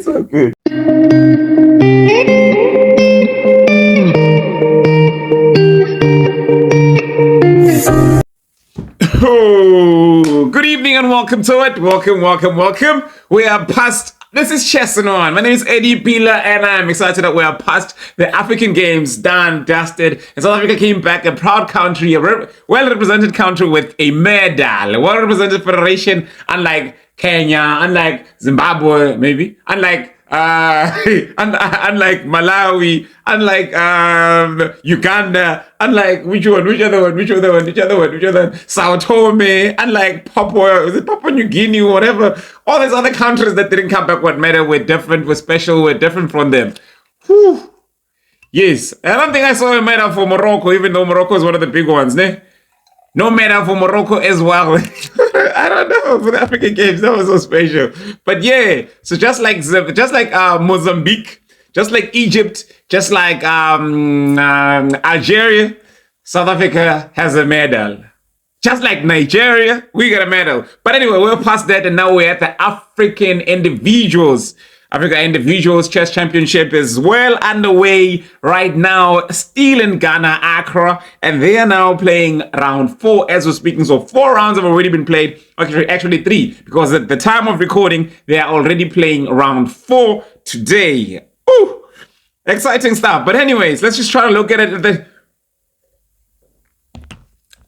So good. Oh, good evening and welcome to it. Welcome. We are past. This is Chesson on. My name is Eddie Bila and I'm excited that we are past the African Games, done, dusted. And South Africa came back a proud country, a well-represented country with a medal, a well-represented federation, unlike Kenya, unlike Zimbabwe, maybe, unlike unlike Malawi, unlike Uganda, unlike which other Sao Tome, unlike Papua New Guinea, whatever, all these other countries that didn't come back with medal were different, were special, were different from them. Whew. Yes, I don't think I saw a medal for Morocco, even though Morocco is one of the big ones, ne? No medal for Morocco as well. I don't know, for the African Games, that was so special. But yeah, so just like Mozambique, just like Egypt, just like Algeria, South Africa has a medal. Just like Nigeria, we got a medal. But anyway, we're past that and now we're at the African Individuals. Africa Individuals Chess Championship is well underway right now, still in Ghana, Accra, and they are now playing round 4 as we're speaking. So 4 rounds have already been played, actually 3, because at the time of recording, they are already playing round 4 today. Ooh, exciting stuff. But anyways, let's just try to look at it.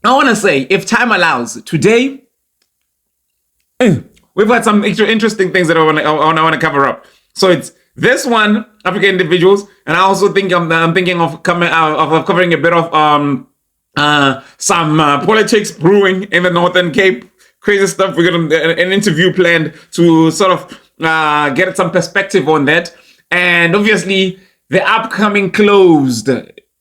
I want to say, if time allows, today, we've got some interesting things that I want to cover up. So it's this one, African Individuals, and I also think I'm thinking of covering a bit of some politics brewing in the Northern Cape. Crazy stuff. We got an interview planned to sort of get some perspective on that, and obviously the upcoming closed.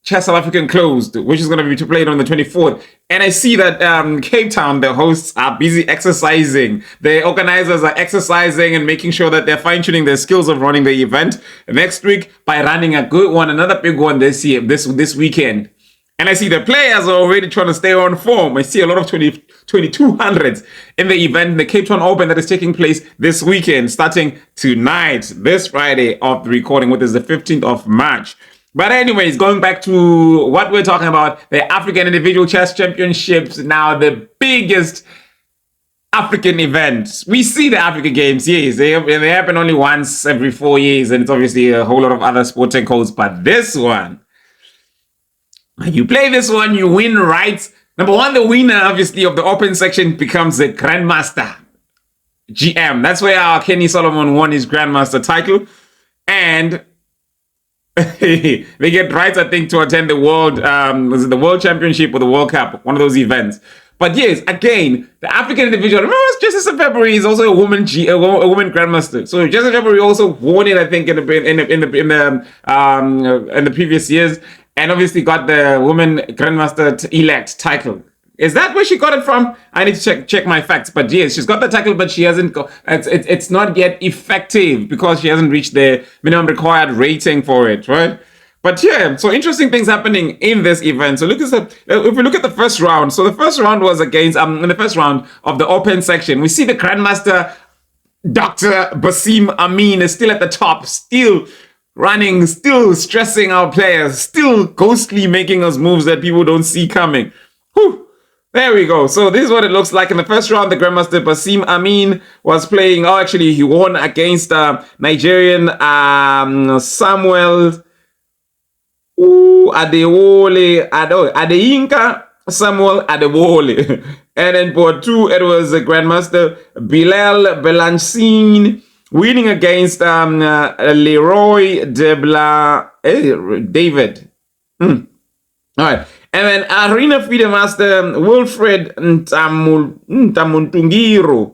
Chess South African closed, which is going to be played on the 24th. And I see that Cape Town, the hosts, are busy exercising. The organizers are exercising and making sure that they're fine-tuning their skills of running the event next week by running a good one, another big one this weekend. And I see the players are already trying to stay on form. I see a lot of 2200s in the event, the Cape Town Open that is taking place this weekend, starting tonight, this Friday of the recording, which is the 15th of March. But anyways, going back to what we're talking about, the African Individual Chess Championships, now the biggest African event. We see the African Games, yes, they happen only once every 4 years, and it's obviously a whole lot of other sporting codes, but this one, you play this one, you win rights. Number one, the winner, obviously, of the open section becomes the Grandmaster, GM. That's where our Kenny Solomon won his Grandmaster title, and they get rights, I think, to attend the World Championship or the World Cup, one of those events. But yes, again, the African Individual. Remember, Jessie February is also a woman grandmaster. So Jessie February also won it, I think, in the previous years, and obviously got the woman grandmaster elect title. Is that where she got it from? I need to check my facts. But yes, she's got the title, but she hasn't got. It's not yet effective because she hasn't reached the minimum required rating for it, right? But yeah, so interesting things happening in this event. So if we look at the first round, so the first round was against in the first round of the open section, we see the Grandmaster Dr. Basim Amin is still at the top, still running, still stressing our players, still ghostly making us moves that people don't see coming. Whew. There we go. So this is what it looks like. In the first round, the Grandmaster Basim Amin was playing. Oh, actually, he won against Nigerian Samuel Adeyinka Samuel Adewole. And then for 2, it was Grandmaster Bilal Belanchine winning against Leroy David. All right. And then Arena FIDE Master Wilfred Ntamuntungiro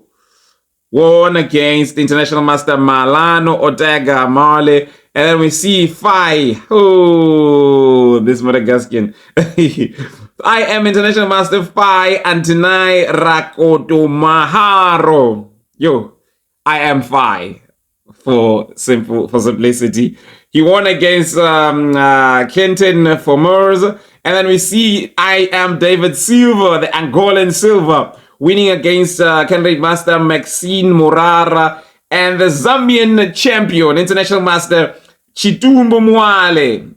won against International Master Malano Otega Male. And then we see Fai. Oh, this Madagascan. I am International Master Fai Antinai Rakoto Maharo. Yo, I am Fai for simplicity. He won against Kenton Formers. And then we see I am David Silva, the Angolan Silva, winning against candidate master Maxine Morara And the Zambian champion, international master Chitumbo Mwale,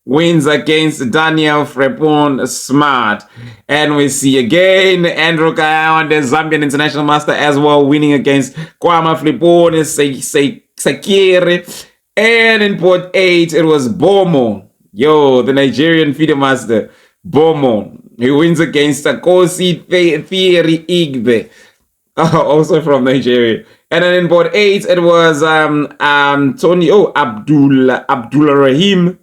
wins against Daniel Frepon Smart. And we see again Andrew Kayaon, the Zambian international master, as well, winning against Kwama Frepon Sakiri. And in port 8, it was Bomo. Yo, the Nigerian FIDE master, Bomo. He wins against Sakosi Theory Igbe, also from Nigeria. And then in port 8, it was Antonio Abdullah Rahim,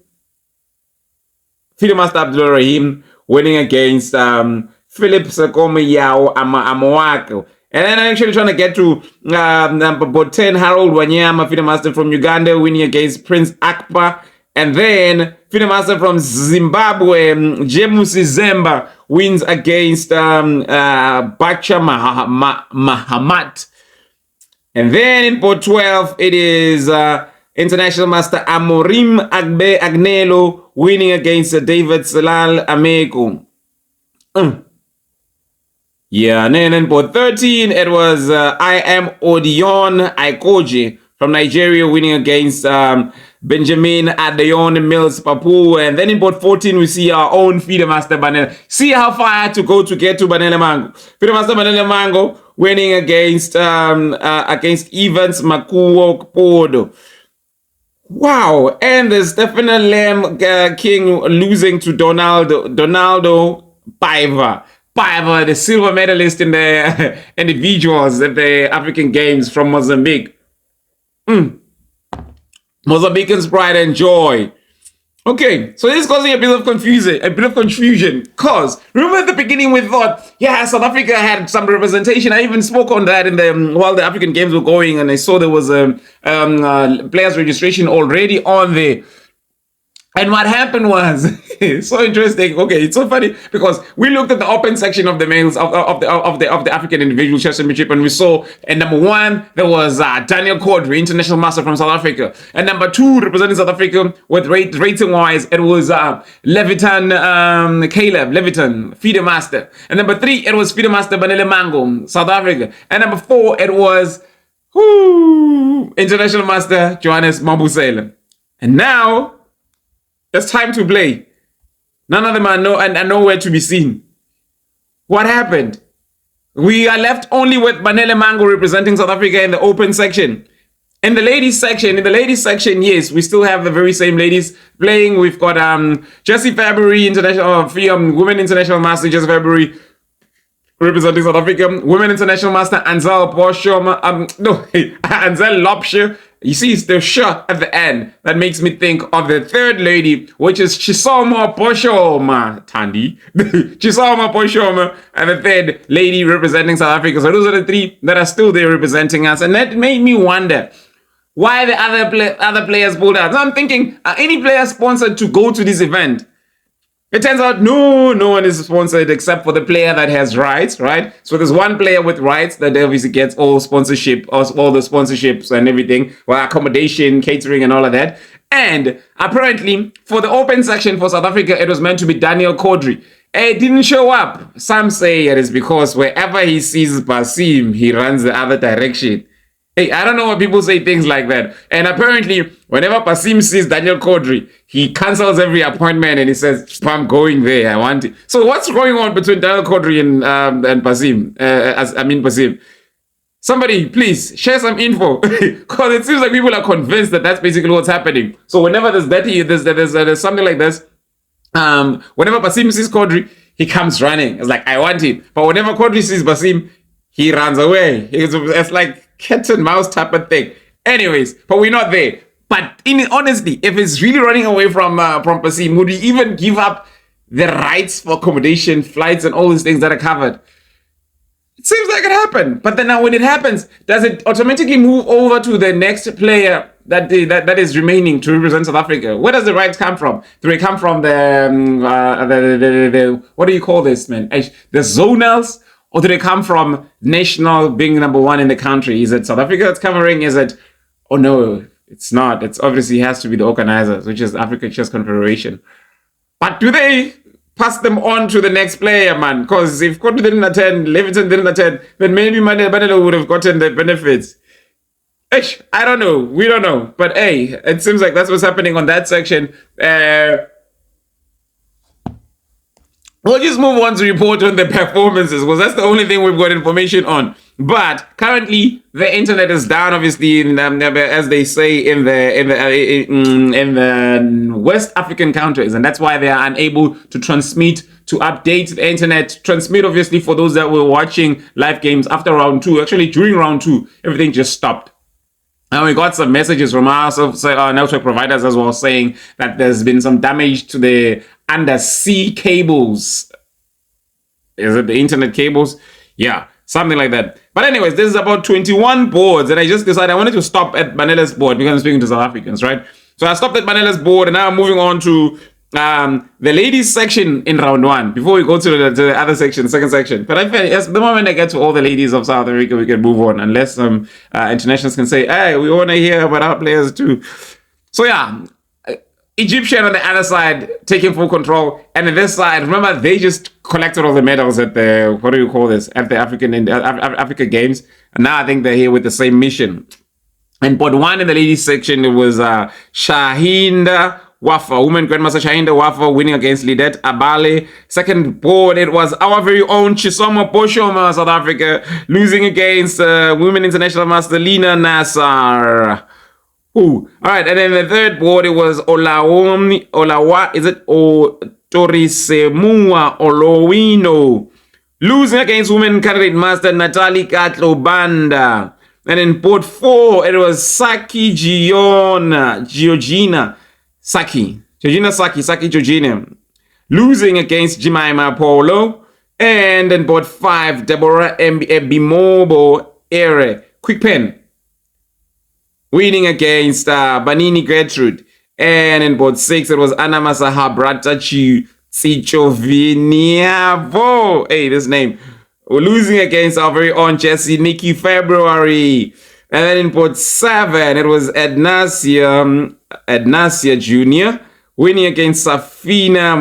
FIDE master Abdullah Rahim, winning against Philip Sakome Yao Amawako. And then I'm actually trying to get to number 10, Harold Wanyama, FIDE master from Uganda, winning against Prince Akpa. And then FIDE master from Zimbabwe, Jemusi Zemba, wins against Bacha Mahamat. And then in port 12, it is international master Amorim Agbe Agnelo, winning against David Salal Ameko. Yeah, and then in port 13, it was I am Odion Aikoji from Nigeria, winning against Benjamin Adeon Mills Papu. And then in port 14, we see our own FIDE master Banele. See how far I had to go to get to Banele Mango. FIDE master Banele Mango winning against Evans Makuo Podo. Wow. And the Stephen Lem King losing to Donaldo Paiva. Paiva, the silver medalist in the individuals at the African Games from Mozambique. Mozambicans' pride and joy. Okay, so this is causing a bit of confusion, because remember at the beginning we thought, yeah, South Africa had some representation. I even spoke on that in the while the African Games were going, and I saw there was a players registration already on there. And what happened was, it's so interesting. Okay, it's so funny because we looked at the open section of the males of the African individual chess championship, and we saw at number 1 there was Daniel Quadri, international master from South Africa, and number 2 representing South Africa with rating wise it was Levitan Caleb Levitan, FIDE master, and number 3 it was FIDE master Banele Mango, South Africa, and number 4 it was international master Johannes Mabusela. And now it's time to play. None of them are nowhere to be seen. What happened? We are left only with Banele Mango representing South Africa in the open section. In the ladies section, yes, we still have the very same ladies playing. We've got Jessie February, women international master Jessie February representing South Africa. Women international master Anzel Boshoma. Anzel Lopshe. You see, it's the shot at the end that makes me think of the third lady, which is Chisoma Poshoma Tandi. Chisoma Poshoma, and the third lady representing South Africa. So those are the 3 that are still there representing us. And that made me wonder why the other players pulled out. So I'm thinking, are any players sponsored to go to this event? It turns out no one is sponsored except for the player that has rights, right? So there's one player with rights that obviously gets all sponsorship, all the sponsorships and everything, well, accommodation, catering and all of that. And apparently for the open section for South Africa, it was meant to be Daniel Quadri. It didn't show up. Some say it is because wherever he sees Basim, he runs the other direction. Hey, I don't know why people say things like that. And apparently, whenever Basim sees Daniel Quadri, he cancels every appointment and he says, I'm going there, I want it. So what's going on between Daniel Quadri and Basim? Basim. Somebody, please, share some info. Because it seems like people are convinced that that's basically what's happening. So whenever there's something like this, whenever Basim sees Quadri, he comes running. It's like, I want it. But whenever Quadri sees Basim, he runs away. It's like cat and mouse type of thing. Anyways, but we're not there. But honestly, if it's really running away from Basim, would we even give up the rights for accommodation, flights, and all these things that are covered? It seems like it happened. But then now when it happens, does it automatically move over to the next player that is remaining to represent South Africa? Where does the rights come from? Do they come from the what do you call this, man? The zonals? Or do they come from national being number 1 in the country? Is it South Africa that's covering? Is it? Oh no, it's not. It's obviously has to be the organizers, which is Africa Chess Confederation. But do they pass them on to the next player, man? Because if Kotu didn't attend, Leviton didn't attend, then maybe Manela would have gotten the benefits. I don't know. We don't know. But hey, it seems like that's what's happening on that section. We'll just move on to report on the performances because that's the only thing we've got information on. But currently, the internet is down. Obviously, as they say in the West African countries, and that's why they are unable to transmit, to update the internet, transmit. Obviously, for those that were watching live games after round 2, actually during round 2, everything just stopped. And we got some messages from our network providers as well saying that there's been some damage to the undersea cables. Is it the internet cables? Yeah, something like that. But anyways, this is about 21 boards. And I just decided I wanted to stop at Manela's board because I'm speaking to South Africans, right? So I stopped at Manela's board and now I'm moving on to the ladies section in round 1 before we go to the other section, second section. But I feel yes, the moment I get to all the ladies of South Africa, we can move on unless some internationals can say, hey, we want to hear about our players too. So yeah, Egyptian on the other side taking full control, and on this side, remember they just collected all the medals at the at the Africa Games, and now I think they're here with the same mission. And board 1 in the ladies section, it was Shahinda Wafa, women grandmaster Shahinda Wafa winning against Lidet Abale. Second board, it was our very own Chisomo Boshoma, South Africa, losing against women international master Lina Nassr. Ooh. All right, and then the third board, it was Olawa, is it Torisemua Olowino, losing against women candidate master Natalie Katlo Banda. And in board 4, it was Saki Georgina Saki Georgina, losing against Jemima Polo. And in board 5, Deborah Ebimobo Ere, quick pen, winning against Banini Gertrude. And in board 6, it was Anna Masaha Bratachi Tsichoviniavo. Hey, this name. Losing against our very own Jessie February. And then in board 7, it was Ednasia Jr. winning against Safina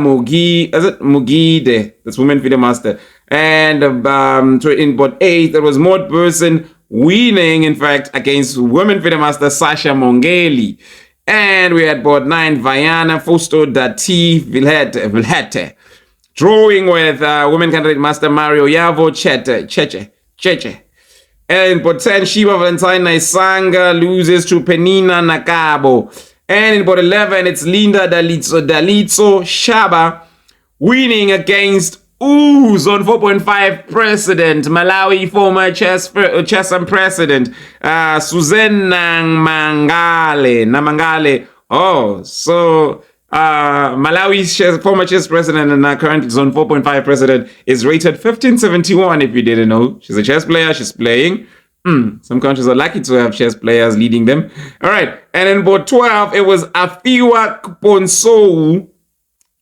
Mugide. That's women FIDE master. And in board 8, there was Maud Burson winning, in fact, against women FIDE master Sasha Mongeli. And we had board 9, Viana Fusto Dati Vilhete, drawing with women candidate master Mario Yavo Cheche. And board 10, Shiva Valentine Naisanga loses to Penina Nakabo. And in board 11, it's Linda Dalitso Shaba winning against Zone 4.5 president, Malawi former chess president, Suzanne Namangale. Oh, so Malawi's former chess president and current Zone 4.5 president is rated 1571, if you didn't know. She's a chess player, she's playing. Some countries are lucky to have chess players leading them. All right, and in board 12, it was Afiwa Kponsou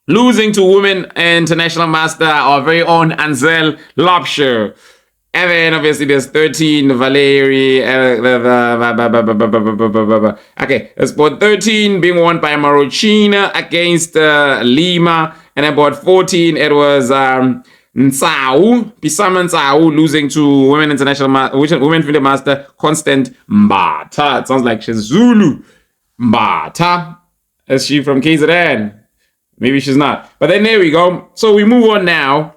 losing to women international master, our very own Ansel Lobsher. And then obviously there's 13, Valerie. Okay, that's board 13 being won by Marochina against Lima. And then board 14, it was Pisama Nsau losing to women international women FIDE master Constant Mbata. It sounds like she's Zulu. Mbata. Is she from KZN? Maybe she's not. But then there we go. So we move on now.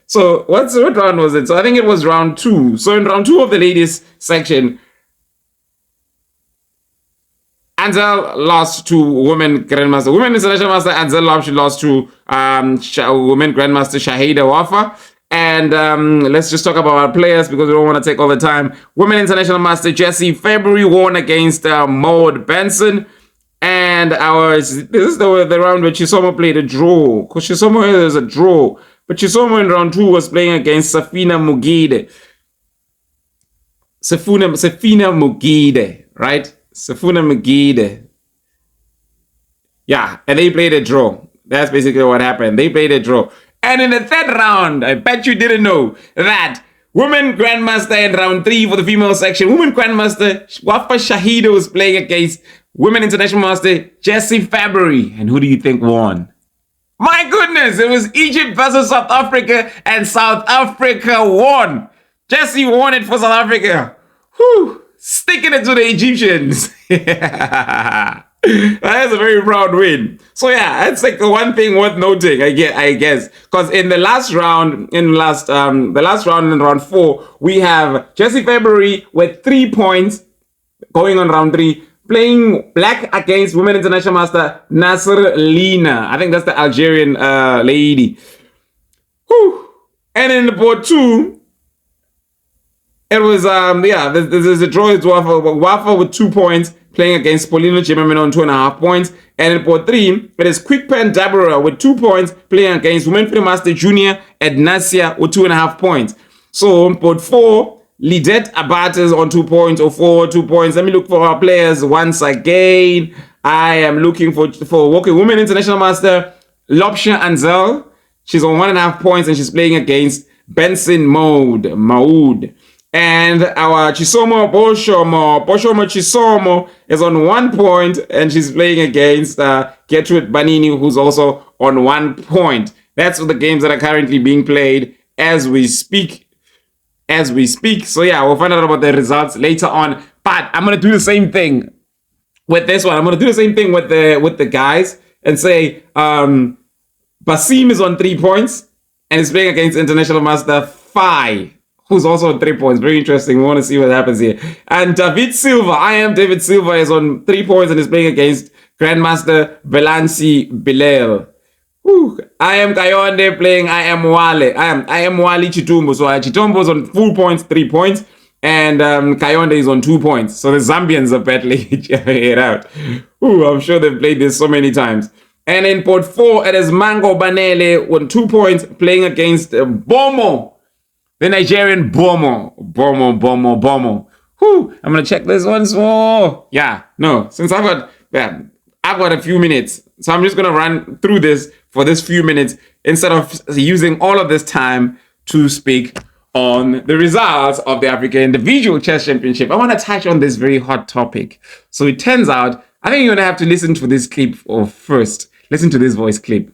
So what round was it? So I think it was round 2. So in round 2 of the ladies section, Ansel lost to women grandmaster. Women international master Ansel lost to women grandmaster Shahida Wafa. And let's just talk about our players because we don't want to take all the time. Women international master Jessie February won against Maud Benson. And this is the round where Chisomo played a draw. Because Chisomo is a draw. But Chisomo in round 2 was playing against Safina Mugide. Safina Mugide, right? Safina Mugide. Yeah, and they played a draw. That's basically what happened. They played a draw. And in the third round, I bet you didn't know that women grandmaster in round 3 for the female section, women grandmaster Wafa Shahida was playing against women international master Jessie February. And who do you think won? My goodness, it was Egypt versus South Africa, and South Africa won. Jessie won it for South Africa. Whew. sticking it to the Egyptians. That's a very proud win. So yeah, that's like the one thing worth noting. I guess, because in the last round, in round 4, we have Jessie February with 3 points, going on round 3, playing black against women international master Nassr Lina. I think that's the Algerian lady. Whew. And in the board 2, it was there's a draw. It's Wafa with 2 points, playing against Polino Chimamino on 2.5 points. And in port 3, it is Quickpen Dabura with 2 points, playing against Women Freedom Master Junior at Nassr with 2.5 points. So in port 4, Lidet Abates on 2 points, or 2 points. Let me look for our players once again. I am looking for Women International Master Lopsha Anzel. She's on 1.5 points, and she's playing against Benson Maud. And our Chisomo Chisomo is on 1 point, and she's playing against Gertrude Banini, who's also on 1 point. That's the games that are currently being played as we speak. So yeah, we'll find out about the results later on. But I'm gonna do the same thing with this one. I'm gonna do the same thing with the guys and say Basim is on 3 points and is playing against International Master Fai, who's also on 3 points. Very interesting. We want to see what happens here. And David Silva, David Silva, is on 3 points and is playing against Grandmaster Belansi Bilal. I am Kayonde playing I am Wale Chitumbo. So Chitumbo is on 4 points, 3 points, and Kayonde is on 2 points. So the Zambians are battling it out. I'm sure they've played this so many times. And in port 4, it is Mango Banele on 2 points, playing against Bomo, the Nigerian Bomo. I'm gonna check this once more. Since I've got a few minutes, so I'm just gonna run through this for this few minutes instead of using all of this time to speak on the results of the African Individual Chess Championship. I want to touch on this very hot topic. So it turns out, I think you're gonna have to listen to this clip first. Listen to this voice clip.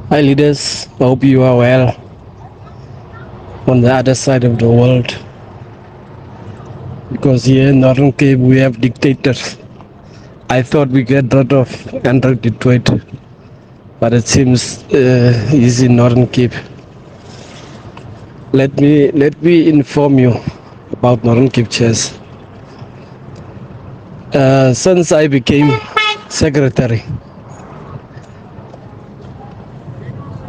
Hi leaders, I hope you are well on the other side of the world, because here in Northern Cape we have dictators. I thought we get rid of Andrew Detroit, but it seems he's in Northern Cape. Let me inform you about Northern Cape chess. Since I became secretary,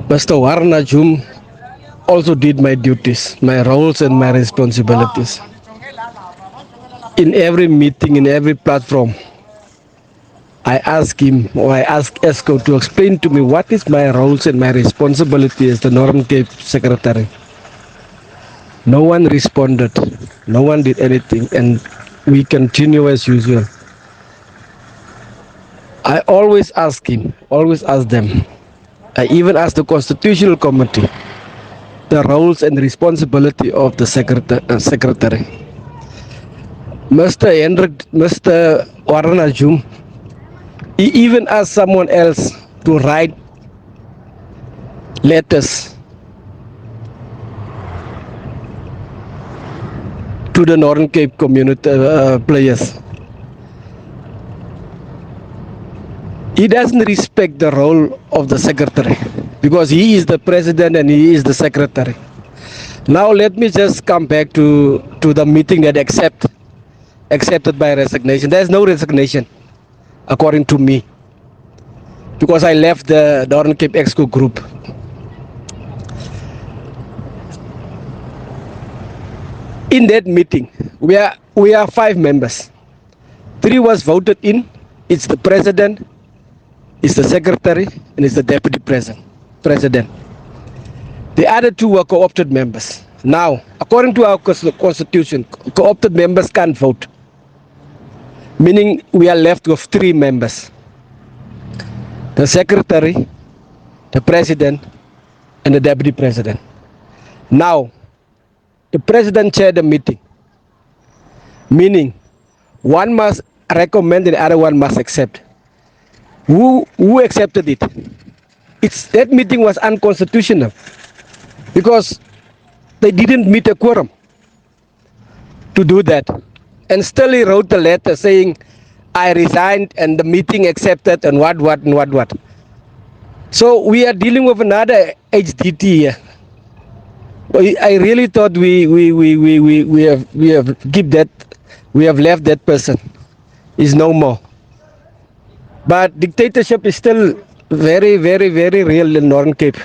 Mr. Warna Jum also did my duties, my roles and my responsibilities. In every meeting, in every platform, I ask him, or I ask ESCO to explain to me what is my roles and my responsibility as the Northern Cape secretary. No one responded, no one did anything, and we continue as usual. I always ask him, always ask them. I even ask the Constitutional Committee the roles and responsibility of the secretary. Mr. Waranajum, he even asked someone else to write letters to the Northern Cape community players. He doesn't respect the role of the secretary because he is the president and he is the secretary. Now let me just come back to the meeting that accepted by resignation. There's no resignation according to me, because I left the Northern Cape Exco group. In that meeting, we are 5 members. 3 was voted in. It's the president, it's the secretary, and it's the deputy president. The other 2 were co-opted members. Now, according to our constitution, co-opted members can't vote, meaning we are left with 3 members: the secretary, the president, and the deputy president. Now, the president chaired the meeting, meaning one must recommend and the other one must accept. Who accepted it? That meeting was unconstitutional because they didn't meet a quorum. to do that. And still he wrote a letter saying, I resigned and the meeting accepted and what. So we are dealing with another HDT here. I really thought we have left that person. Is no more. But dictatorship is still very, very, very real in Northern Cape.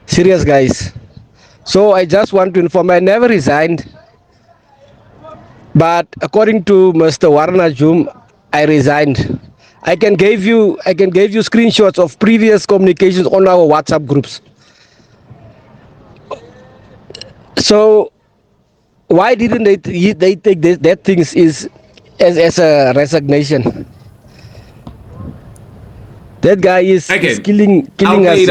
Serious, guys. So I just want to inform, I never resigned. But according to Mr. Warren Jum, I resigned. I can give you screenshots of previous communications on our WhatsApp groups. So why didn't they take that things as a resignation? That guy is killing us.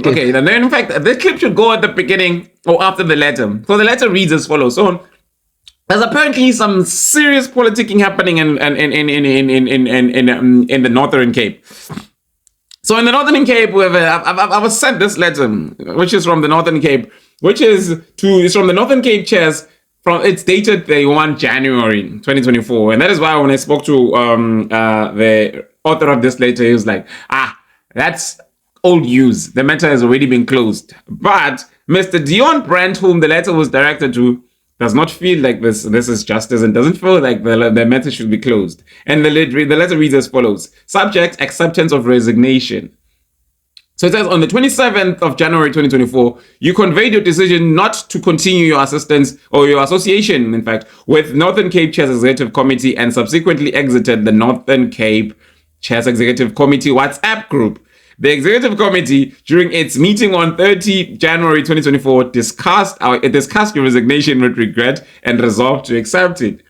Okay, then in fact, this clip should go at the beginning or after the letter. So the letter reads as follows. So there's apparently some serious politicking happening in the Northern Cape. So in the Northern Cape, I was sent this letter, which is from the Northern Cape, it's from the Northern Cape chairs. It's dated the 1 January 2024, and that is why when I spoke to the author of this letter, he was like, that's old news. The matter has already been closed. But Mr. Dion Brandt, whom the letter was directed to, does not feel like this is justice and doesn't feel like the matter should be closed. And the letter reads as follows. Subject, acceptance of resignation. So it says, on the 27th of January 2024, you conveyed your decision not to continue your assistance or your association, in fact, with Northern Cape Chairs Executive Committee and subsequently exited the Northern Cape Chairs Executive Committee WhatsApp group. The Executive Committee, during its meeting on 30 January 2024, discussed your resignation with regret and resolved to accept it.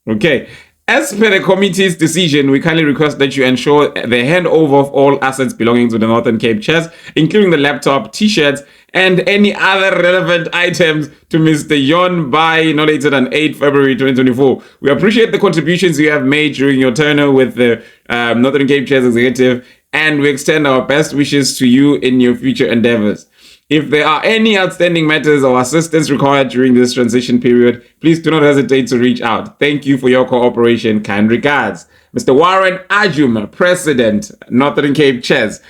Okay. As per the committee's decision, we kindly request that you ensure the handover of all assets belonging to the Northern Cape Chairs, including the laptop, t-shirts, and any other relevant items to Mr. Yon by no later than 8 February 2024. We appreciate the contributions you have made during your tenure with the Northern Cape Chairs Executive, and we extend our best wishes to you in your future endeavors. If there are any outstanding matters or assistance required during this transition period, please do not hesitate to reach out. Thank you for your cooperation. Kind regards. Mr. Warren Ajum, President, Northern Cape Chairs.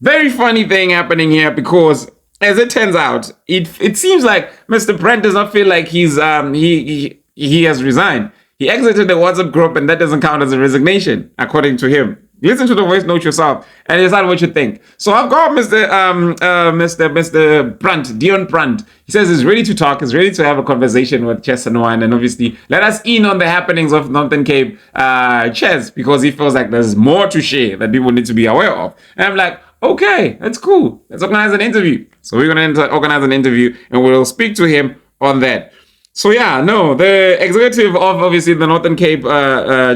Very funny thing happening here because, as it turns out, it seems like Mr. Brent does not feel like he has resigned. He exited the WhatsApp group and that doesn't count as a resignation, according to him. Listen to the voice note yourself and decide what you think. So I've got Mr. Brandt, Dion Brandt. He says he's ready to talk, he's ready to have a conversation with Chess and Wine, and obviously let us in on the happenings of Northern Cape Chess, because he feels like there's more to share that people need to be aware of. And I'm like, okay, that's cool. Let's organize an interview. So we're going to organize an interview and we'll speak to him on that. So the executive of obviously the Northern Cape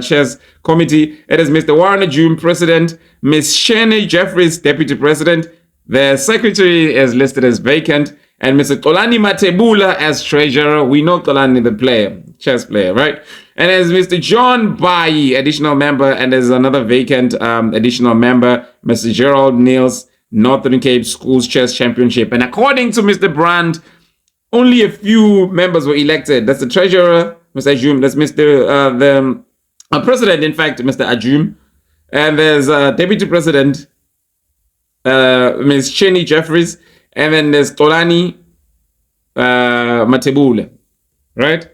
Chairs Committee, it is Mr. Warren June, President, Ms. Shane Jeffries, Deputy President, the Secretary is listed as vacant, and Mr. Tolani Matebula as Treasurer. We know Tolani, the player, chess player, right? And there's Mr. John Bayi, additional member, and there's another vacant additional member, Mr. Gerald Niels, Northern Cape Schools Chess Championship. And according to Mr. Brandt, only a few members were elected. That's the treasurer, Mr. Ajum. That's the president, in fact, Mr. Ajum. And there's deputy president, Ms. Cheney Jeffries. And then there's Tolani Matebule. Right?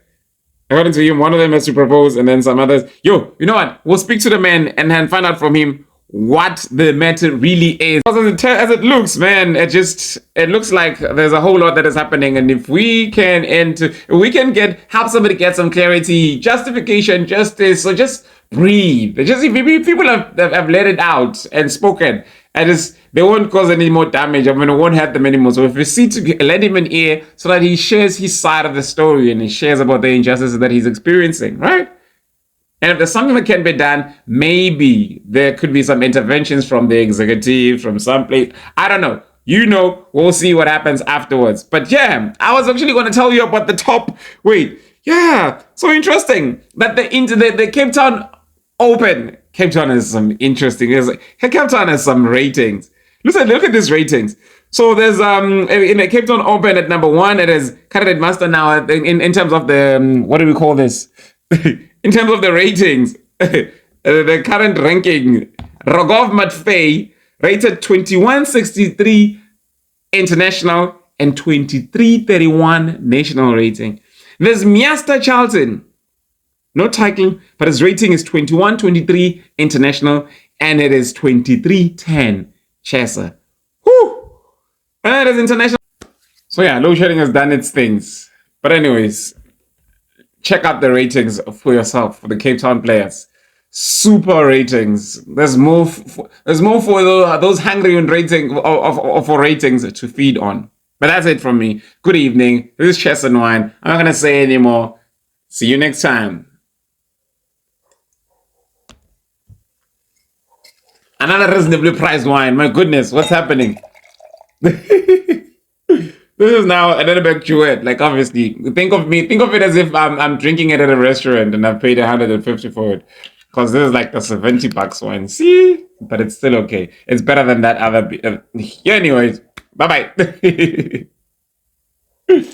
According to him, one of them has to propose, and then some others. You know what? We'll speak to the man and then find out from him what the matter really is. As it looks, man, it looks like there's a whole lot that is happening, and if we can help somebody get some clarity, justification, justice, so just breathe. If people have let it out and spoken, they won't cause any more damage. It won't hurt them anymore. So if we see to let him an ear so that he shares his side of the story and he shares about the injustices that he's experiencing, right? And if there's something that can be done, maybe there could be some interventions from the executive, from some place. I don't know. We'll see what happens afterwards. But yeah, I was actually going to tell you about the top. So interesting that the Cape Town Open. Cape Town has some interesting. Cape Town has some ratings. Look at these ratings. So there's in the Cape Town Open at number 1, it is Candidate Master now in terms of the what do we call this? In terms of the ratings, the current ranking, Rogov Matfei rated 2163 international and 2331 national rating. There's Miasta Charlton, no title, but his rating is 2123 international and it is 2310 Chesa. Whew! And it is international. So yeah, load shedding has done its things. But anyways, check out the ratings for yourself for the Cape Town players. Super ratings. There's more for those hungry on rating for ratings to feed on. But that's it from me. Good evening. This is Chess and Wine. I'm not gonna say anymore. See you next time. Another reasonably priced wine. My goodness, what's happening? This is now another back duet. Like obviously, think of it as if I'm drinking it at a restaurant and I've paid 150 for it. Because this is like the $70 wine. See? But it's still okay. It's better than that other. Yeah, anyways, bye bye.